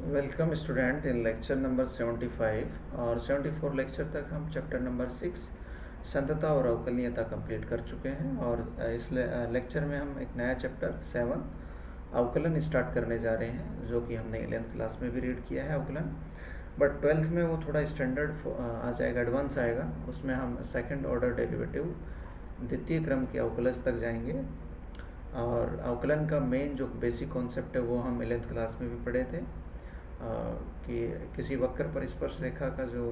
Welcome student in lecture number 75 और 74 lecture तक हम चैप्टर नंबर 6 संतता और अवकलनीयता कंप्लीट कर चुके हैं। और इस लेक्चर में हम एक नया चैप्टर 7 अवकलन स्टार्ट करने जा रहे हैं, जो कि हमने 11th क्लास में भी रीड किया है अवकलन, बट 12th में वो थोड़ा स्टैंडर्ड आ जाएगा, एडवांस आएगा। उसमें हम सेकेंड ऑर्डर डेरिवेटिव द्वितीय क्रम के अवकलज तक जाएंगे। और अवकलन का मेन जो बेसिक कॉन्सेप्ट है वो हम 11th क्लास में भी पढ़े थे, कि किसी वक्र पर स्पर्श रेखा का जो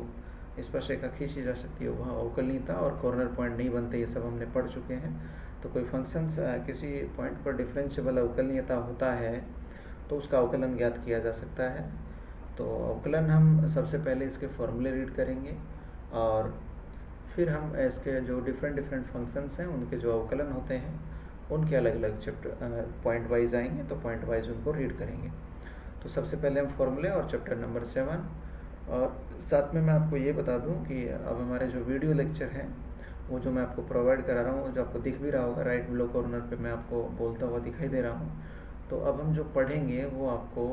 स्पर्श रेखा खींची जा सकती है वह अवकलनीयता, और कॉर्नर पॉइंट नहीं बनते, ये सब हमने पढ़ चुके हैं। तो कोई फंक्शन किसी पॉइंट पर डिफरेंशिएबल अवकलनीयता होता है तो उसका अवकलन ज्ञात किया जा सकता है। तो अवकलन हम सबसे पहले इसके फॉर्मूले रीड करेंगे और फिर हम इसके जो डिफरेंट फंक्शंस हैं उनके जो अवकलन होते हैं उनके अलग अलग चैप्टर पॉइंट वाइज आएंगे, तो पॉइंट वाइज उनको रीड करेंगे। तो सबसे पहले हम फॉर्मूले और चैप्टर नंबर 7, और साथ में मैं आपको ये बता दूं कि अब हमारे जो वीडियो लेक्चर हैं वो जो मैं आपको प्रोवाइड करा रहा हूँ, जो आपको दिख भी रहा होगा राइट बिलो कॉर्नर पे, मैं आपको बोलता हुआ दिखाई दे रहा हूँ। तो अब हम जो पढ़ेंगे वो आपको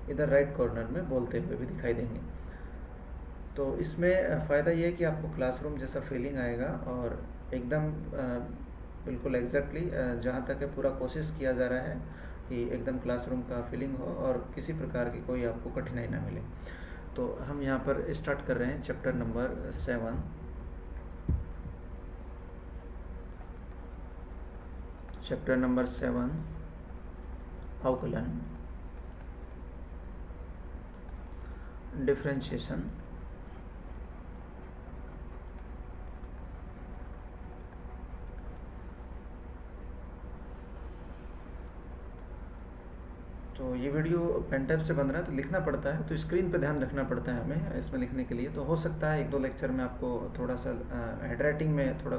इधर राइट कॉर्नर में बोलते हुए भी दिखाई देंगे। तो इसमें फ़ायदा ये है कि आपको क्लासरूम जैसा फीलिंग आएगा, और एकदम बिल्कुल एग्जैक्टली जहाँ तक है पूरा कोशिश किया जा रहा है कि एकदम क्लासरूम का फीलिंग हो और किसी प्रकार की कोई आपको कठिनाई ना मिले। तो हम यहाँ पर स्टार्ट कर रहे हैं चैप्टर नंबर 7। चैप्टर नंबर 7 अवकलन, डिफरेंशिएशन, तो ये वीडियो पेन टाइप से बन रहा है तो लिखना पड़ता है, तो स्क्रीन पे ध्यान रखना पड़ता है हमें इसमें लिखने के लिए। तो हो सकता है 1-2 लेक्चर में आपको थोड़ा सा हैंड राइटिंग में थोड़ा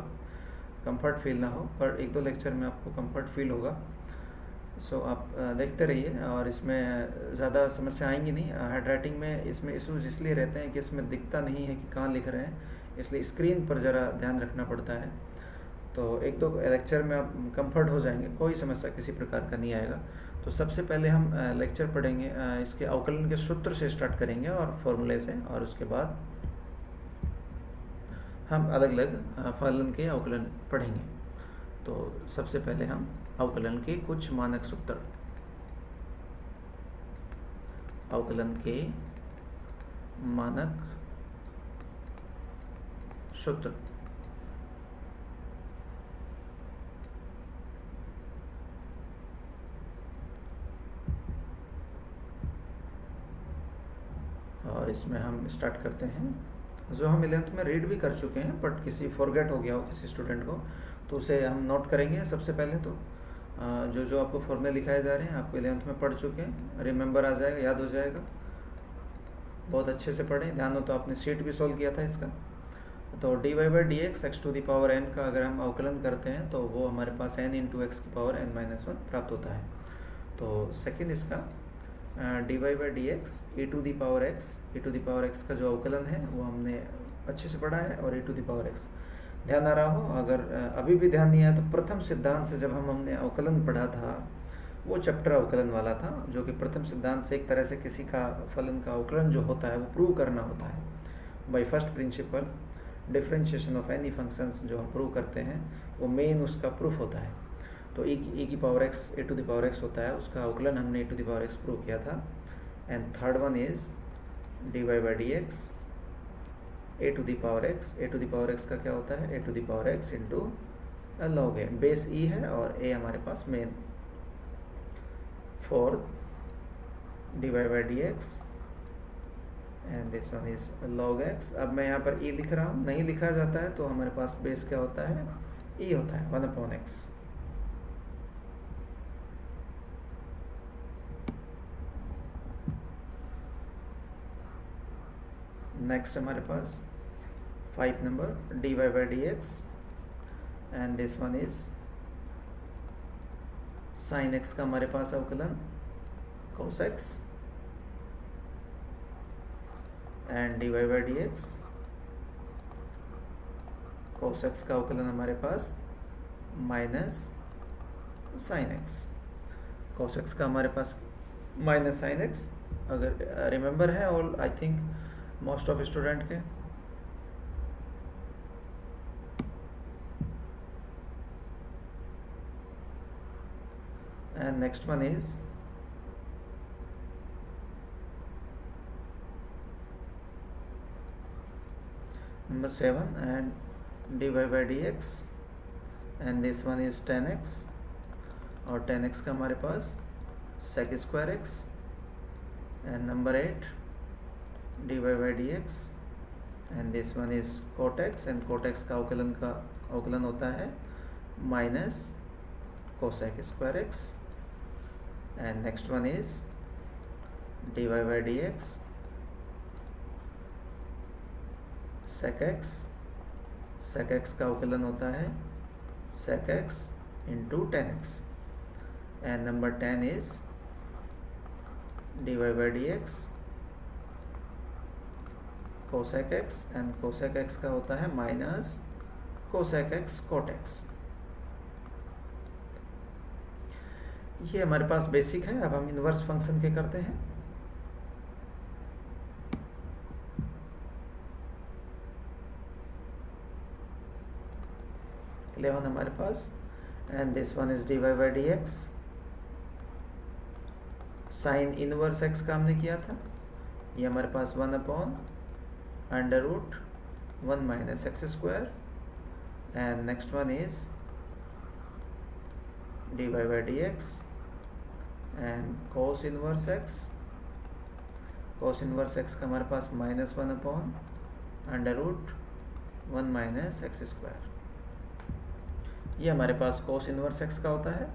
कंफर्ट फील ना हो, पर 1-2 लेक्चर में आपको कंफर्ट फील होगा। सो आप देखते रहिए, और इसमें ज़्यादा समस्या आएंगी नहीं। हैंड राइटिंग में इसमें इशूज़ इसलिए रहते हैं कि इसमें दिखता नहीं है कि कहाँ लिख रहे हैं, इसलिए स्क्रीन पर ज़रा ध्यान रखना पड़ता है। तो 1-2 लेक्चर में आप कंफर्ट हो जाएंगे, कोई समस्या किसी प्रकार का नहीं आएगा। तो सबसे पहले हम लेक्चर पढ़ेंगे, इसके अवकलन के सूत्र से स्टार्ट करेंगे और फॉर्मूले से, और उसके बाद हम अलग अलग फलन के अवकलन पढ़ेंगे। तो सबसे पहले हम अवकलन के कुछ मानक सूत्र, अवकलन के मानक सूत्र। और इसमें हम स्टार्ट करते हैं जो हम 11th में रीड भी कर चुके हैं, बट किसी फॉरगेट हो गया हो किसी स्टूडेंट को, तो उसे हम नोट करेंगे। सबसे पहले तो जो आपको फॉर्मूले लिखाए जा रहे हैं आपको 11th में पढ़ चुके हैं, रिमेंबर आ जाएगा, याद हो जाएगा। बहुत अच्छे से पढ़ें, ध्यान हो तो आपने शीट भी सॉल्व किया था इसका। तो dy/dx x⁴n का अगर हम अवकलन करते हैं तो वो हमारे पास n × x⁴n−1 प्राप्त होता है। तो सेकेंड इसका dy/dx e⁴x का जो अवकलन है वो हमने अच्छे से पढ़ा है, और e⁴x ध्यान आ रहा हो। अगर अभी भी ध्यान नहीं आया तो प्रथम सिद्धांत से जब हमने अवकलन पढ़ा था वो चैप्टर अवकलन वाला था, जो कि प्रथम सिद्धांत से एक तरह से किसी का फलन का अवकलन जो होता है वो प्रूव करना होता है by first principle. Differentiation of any functions जो हम प्रूव करते हैं वो मेन उसका प्रूफ होता है। तो e⁴x होता है, उसका अवकलन हमने e⁴x प्रूव किया था। And third one is dy/dx a⁴x का क्या होता है, a⁴x into log a, base e है और a हमारे पास main. Fourth dy/dx and this one is log x। अब मैं यहाँ पर e लिख रहा हूँ, नहीं लिखा जाता है तो हमारे पास बेस क्या होता है, e होता है 1/x। नेक्स्ट हमारे पास 5 number dy/dx and this one is sin x का हमारे पास अवकलन cos x, and dy/dx cos x का अवकलन हमारे पास minus sin x। cos x का हमारे पास माइनस sin x, अगर रिमेंबर है all, I think most of student के। And next one is number 7 and dy by dx and this one is 10x और 10x का हमारे पास sec square x and number 8 dy by dx and this one is cot x and cot x का अवकलन होता है minus cosec square x and next one is dy by dx sec x का अवकलन होता है sec x into 10x and number 10 is dy by dx cosec x and cosec x का होता है minus cosec x cot x। ये हमारे पास basic है। अब हम इनवर्स फंक्शन के करते हैं। 11 हमारे पास and this one is dy by dx sine inverse x का हमने किया था, ये हमारे पास 1/√1 minus X square and next one is dy by dx and cos inverse x का हमारे पास -1/√1 माइनस एक्स स्क्वायर। ये हमारे पास cos इनवर्स x का होता है।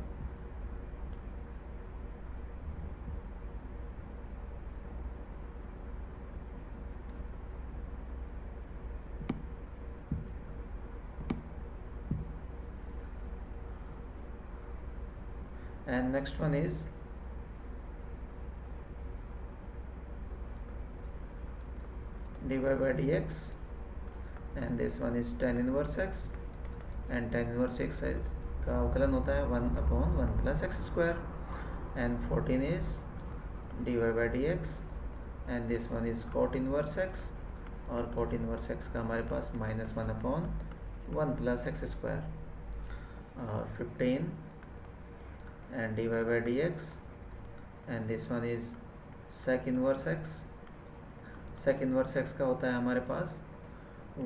and next one is dy by dx and this one is tan inverse x and tan inverse x का अवकलन होता है 1/1 plus x square and 14 is dy by dx and this one is cot inverse x और cot inverse x का हमारे पास -1/1 plus x square और 15 and dy by dx and this one is sec inverse x। sec inverse x का होता है हमारे पास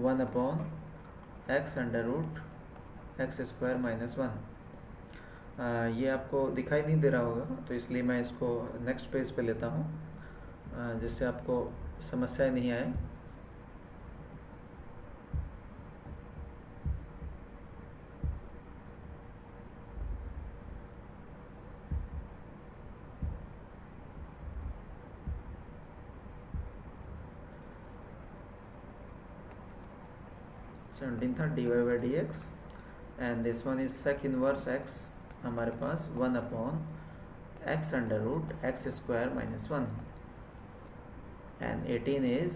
1/x √x square -1। ये आपको दिखाई नहीं दे रहा होगा तो इसलिए मैं इसको नेक्स्ट पेज पे लेता हूँ जिससे आपको समस्याएं नहीं आए। था dy by dx and this one is sec inverse x हमारे पास 1/x √x square -1 and 18 is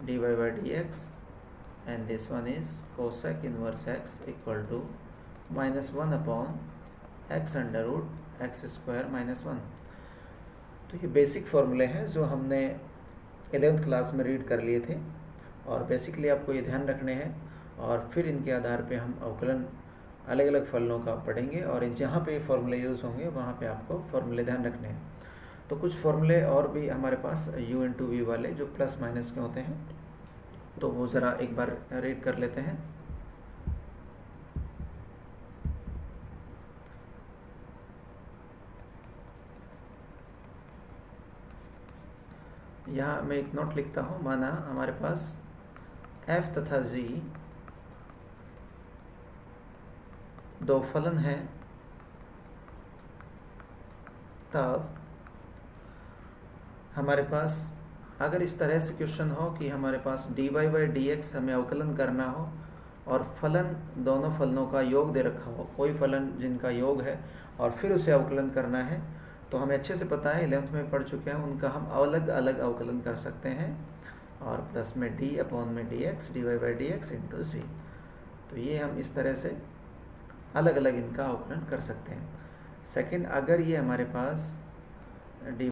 dy by dx and this one is cosec inverse x equal to -1/x √x square -1। तो ये बेसिक फॉर्मूले हैं जो हमने 11th class में read कर लिए थे और बेसिकली आपको ये ध्यान रखने हैं और फिर इनके आधार पे हम अवकलन अलग अलग फलनों का पढ़ेंगे और जहाँ पे फॉर्मूले यूज़ होंगे वहाँ पे आपको फॉर्मूले ध्यान रखने हैं। तो कुछ फॉर्मूले और भी हमारे पास u/v वाले जो प्लस माइनस के होते हैं तो वो ज़रा एक बार रीड कर लेते हैं। यहाँ मैं एक नोट लिखता हूँ, माना हमारे पास f तथा g दो फलन हैं, तब हमारे पास अगर इस तरह से क्वेश्चन हो कि हमारे पास dy by dx हमें अवकलन करना हो और फलन दोनों फलनों का योग दे रखा हो, कोई फलन जिनका योग है और फिर उसे अवकलन करना है, तो हमें अच्छे से पता है 11th में पढ़ चुके हैं, उनका हम अलग अलग अवकलन कर सकते हैं और प्लस में d/dx dy by dx into c। तो ये हम इस तरह से अलग अलग इनका अवकलन कर सकते हैं। सेकंड, अगर ये हमारे पास dy